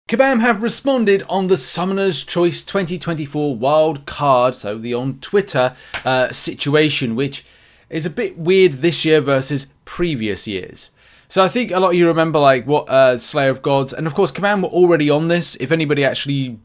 Kabam have responded on the Summoner's Choice 2024 Wildcard, so the on Twitter situation, which is a bit weird this year versus previous years. So I think a lot of you remember like what Slayer of Gods, and of course Kabam were already on this. If anybody actually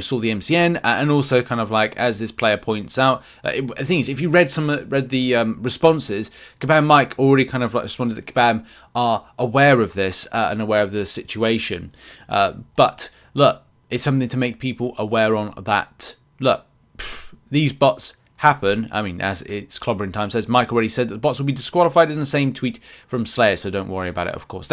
saw the MCN, and also kind of like as this player points out, the thing is if you read the responses, Kabam Mike already kind of like responded that Kabam are aware of this and aware of the situation. But look, it's something to make people aware on that. Look, these bots happen. I mean, as it's clobbering time says, Mike already said that the bots will be disqualified in the same tweet from Slayer, so don't worry about it. Of course,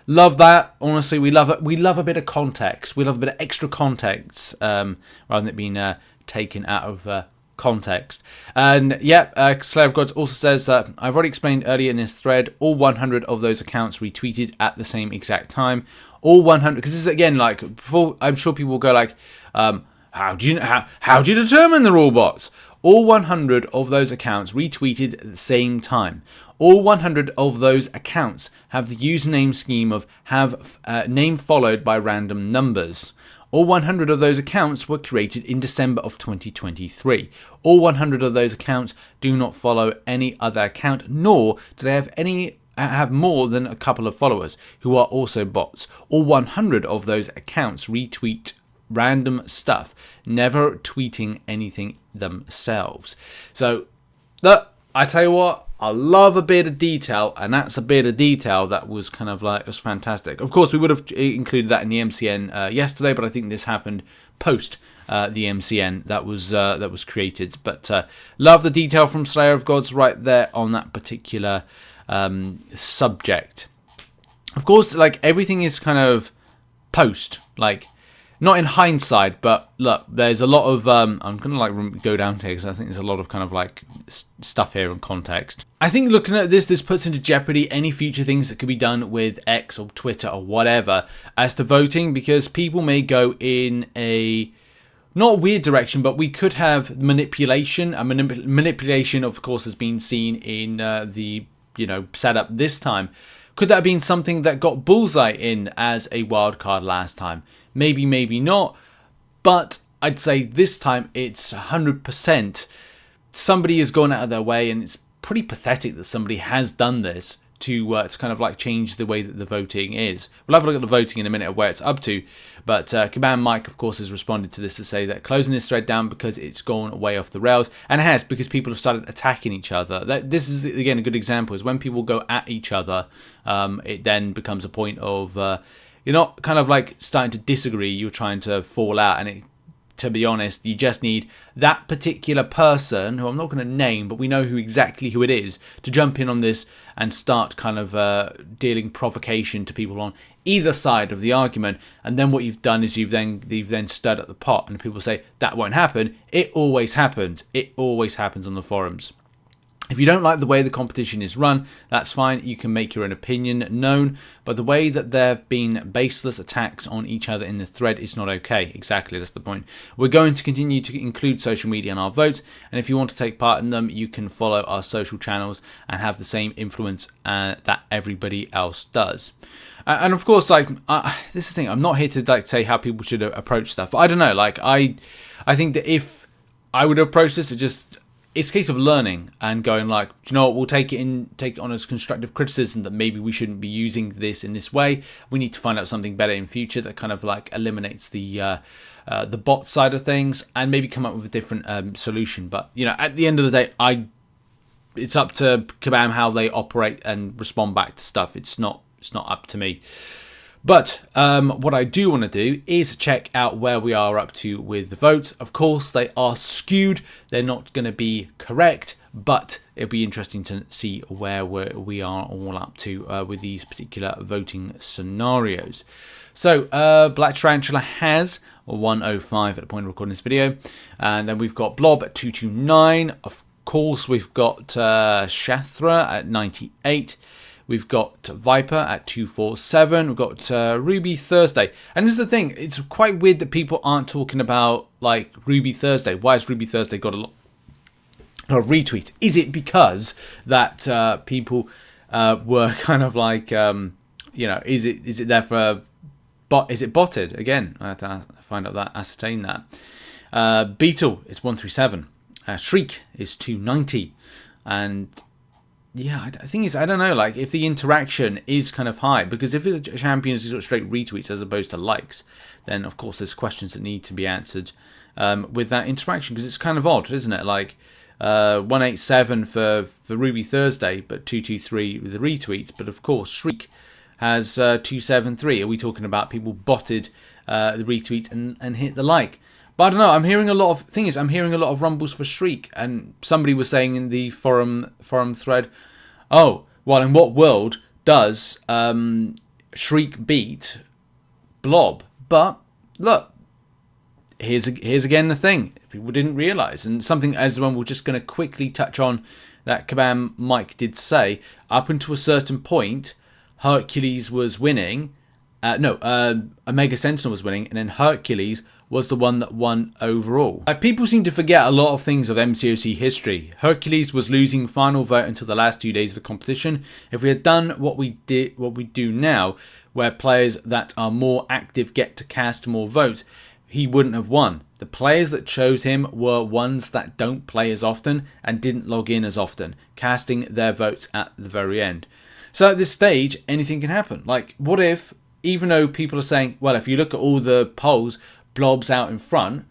love that. Honestly, we love it. We love a bit of context. We love a bit of extra context rather than it being taken out of context. And yeah, Slayer of Gods also says that I've already explained earlier in this thread. All 100 of those accounts retweeted at the same exact time. All 100, because this is again like before. I'm sure people will go like, how do you determine they're all bots? All 100 of those accounts retweeted at the same time. All 100 of those accounts have the username scheme of have name followed by random numbers. All 100 of those accounts were created in December of 2023. All 100 of those accounts do not follow any other account, nor do they have more than a couple of followers who are also bots. All 100 of those accounts retweet random stuff, never tweeting anything themselves. So look, I tell you what, I love a bit of detail, and that's a bit of detail that was kind of like, it was fantastic. Of course we would have included that in the MCN yesterday, but I think this happened post the MCN that was created. But love the detail from Slayer of Gods right there on that particular subject. Of course, like everything is kind of post, like not in hindsight, but look, there's a lot of I'm gonna like go down here because I think there's a lot of kind of like stuff here in context. I think looking at this puts into jeopardy any future things that could be done with X or Twitter or whatever as to voting, because people may go in a not weird direction, but we could have manipulation. Manipulation, of course, has been seen in the setup this time. Could that have been something that got Bullseye in as a wild card last time? Maybe, maybe not. But I'd say this time it's 100%. Somebody has gone out of their way, and it's pretty pathetic that somebody has done this to kind of like change the way that the voting is. We'll have a look at the voting in a minute of where it's up to. But Kabam Mike, of course, has responded to this to say that closing this thread down because it's gone way off the rails, and it has, because people have started attacking each other. This is again a good example, is when people go at each other, it then becomes a point of you're not kind of like starting to disagree, you're trying to fall out, and to be honest, you just need that particular person, who I'm not going to name, but we know exactly who it is, to jump in on this and start kind of dealing provocation to people on either side of the argument. And then what you've done is you've then stirred up the pot, and people say that won't happen. It always happens. It always happens on the forums. If you don't like the way the competition is run, that's fine. You can make your own opinion known. But the way that there have been baseless attacks on each other in the thread is not okay. Exactly, that's the point. We're going to continue to include social media in our votes. And if you want to take part in them, you can follow our social channels and have the same influence that everybody else does. And of course, like this is the thing. I'm not here to like say how people should approach stuff. But I don't know. Like I think that if I would approach this, it's a case of learning and going like, do you know what, we'll take it on as constructive criticism that maybe we shouldn't be using this in this way. We need to find out something better in future that kind of like eliminates the bot side of things, and maybe come up with a different solution. But at the end of the day, it's up to Kabam how they operate and respond back to stuff. It's not up to me. But what I do want to do is check out where we are up to with the votes. Of course, they are skewed. They're not going to be correct, but it'll be interesting to see where we are all up to with these particular voting scenarios. So Black Tarantula has 105 at the point of recording this video. And then we've got Blob at 229. Of course, we've got Shathra at 98. We've got Viper at 247. We've got Ruby Thursday. And this is the thing. It's quite weird that people aren't talking about like Ruby Thursday. Why has Ruby Thursday got a lot of retweets? Is it because that people were kind of like, is it there for Is it botted? Again, I have to find out that, ascertain that. Beetle is 137. Shriek is 290. And yeah, I think I don't know, like if the interaction is kind of high, because if it's champions is sort of straight retweets as opposed to likes, then of course there's questions that need to be answered with that interaction, because it's kind of odd, isn't it? Like 187 for Ruby Thursday, but 223 with the retweets, but of course Shriek has 273. Are we talking about people botted the retweets and hit the like? But I don't know. I'm hearing a lot of rumbles for Shriek, and somebody was saying in the forum thread, oh, well, in what world does Shriek beat Blob? But look, here's again the thing people didn't realise, and something as well we're just going to quickly touch on that Kabam Mike did say. Up until a certain point, Hercules was winning. Omega Sentinel was winning, and then Hercules was the one that won overall. People seem to forget a lot of things of MCOC history. Hercules was losing final vote until the last 2 days of the competition. If we had done what we do now, where players that are more active get to cast more votes, he wouldn't have won. The players that chose him were ones that don't play as often and didn't log in as often, casting their votes at the very end. So at this stage, anything can happen. Like, what if, even though people are saying, well, if you look at all the polls, Blob's out in front,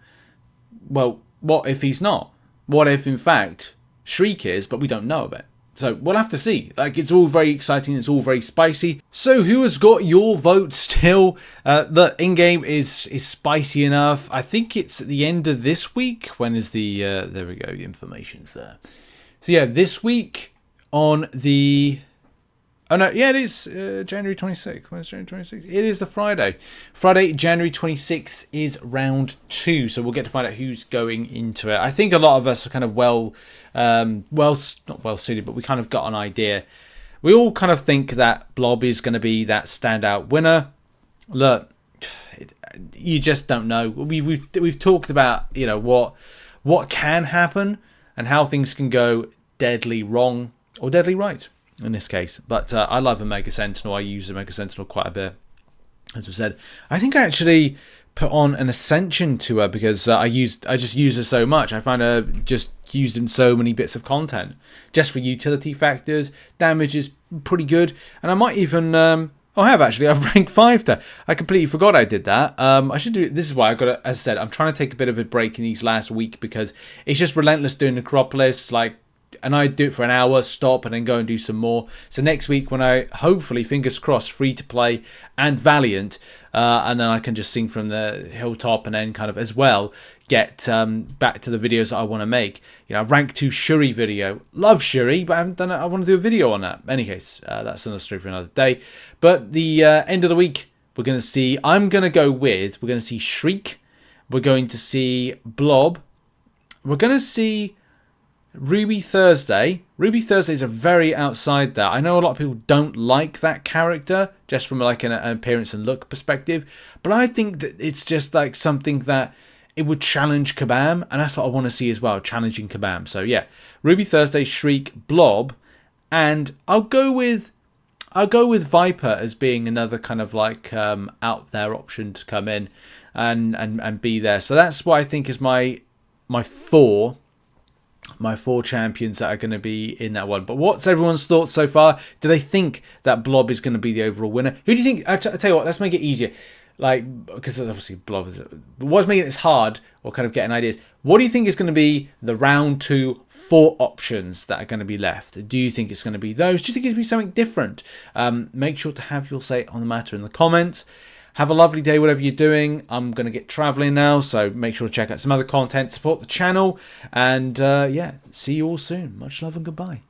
well, what if he's not? What if, in fact, Shriek is, but we don't know of it? So we'll have to see. Like, it's all very exciting. It's all very spicy. So who has got your vote still? The in-game is spicy enough. I think it's at the end of this week. When is the... there we go. The information's there. So yeah, this week on the... Oh no, yeah, it is January 26th. When is January 26th? It is the Friday. Friday, January 26th is round 2. So we'll get to find out who's going into it. I think a lot of us are kind of not well suited, but we kind of got an idea. We all kind of think that Blob is going to be that standout winner. Look, you just don't know. We've talked about, you know, what can happen and how things can go deadly wrong or deadly right in this case. But I love Omega Sentinel. I use Omega Sentinel quite a bit, as we said. I think I actually put on an ascension to her because I just use her so much. I find her just used in so many bits of content, just for utility factors. Damage is pretty good, and I might even I've ranked 5 her. I completely forgot I did that. I should do it. This is why I got to, as I said, I'm trying to take a bit of a break in these last week because it's just relentless doing Necropolis, and I do it for an hour, stop, and then go and do some more. So next week, when I hopefully, fingers crossed, free to play and Valiant, and then I can just sing from the hilltop and then kind of as well get back to the videos that I want to make. You know, rank 2 Shuri video. Love Shuri, but I haven't done it. I want to do a video on that. In any case, that's another story for another day. But the end of the week, we're going to see, we're going to see Shriek. We're going to see Blob. We're going to see Ruby Thursday. Ruby Thursday is a very outside that. I know a lot of people don't like that character just from like an appearance and look perspective, but I think that it's just like something that it would challenge Kabam, and that's what I want to see as well, challenging Kabam. So yeah, Ruby Thursday, Shriek, Blob, and I'll go with Viper as being another kind of like out there option to come in and be there. So that's what I think is my four champions that are going to be in that one. But what's everyone's thoughts so far? Do they think that Blob is going to be the overall winner? Who do you think? I tell you what, let's make it easier. Like, because obviously Blob is... What's making it hard, or kind of getting ideas, what do you think is going to be the round 2 4 options that are going to be left? Do you think it's going to be those? Do you think it's going to be something different? Make sure to have your say on the matter in the comments. Have a lovely day, whatever you're doing. I'm going to get traveling now, so make sure to check out some other content, support the channel, and yeah, see you all soon. Much love and goodbye.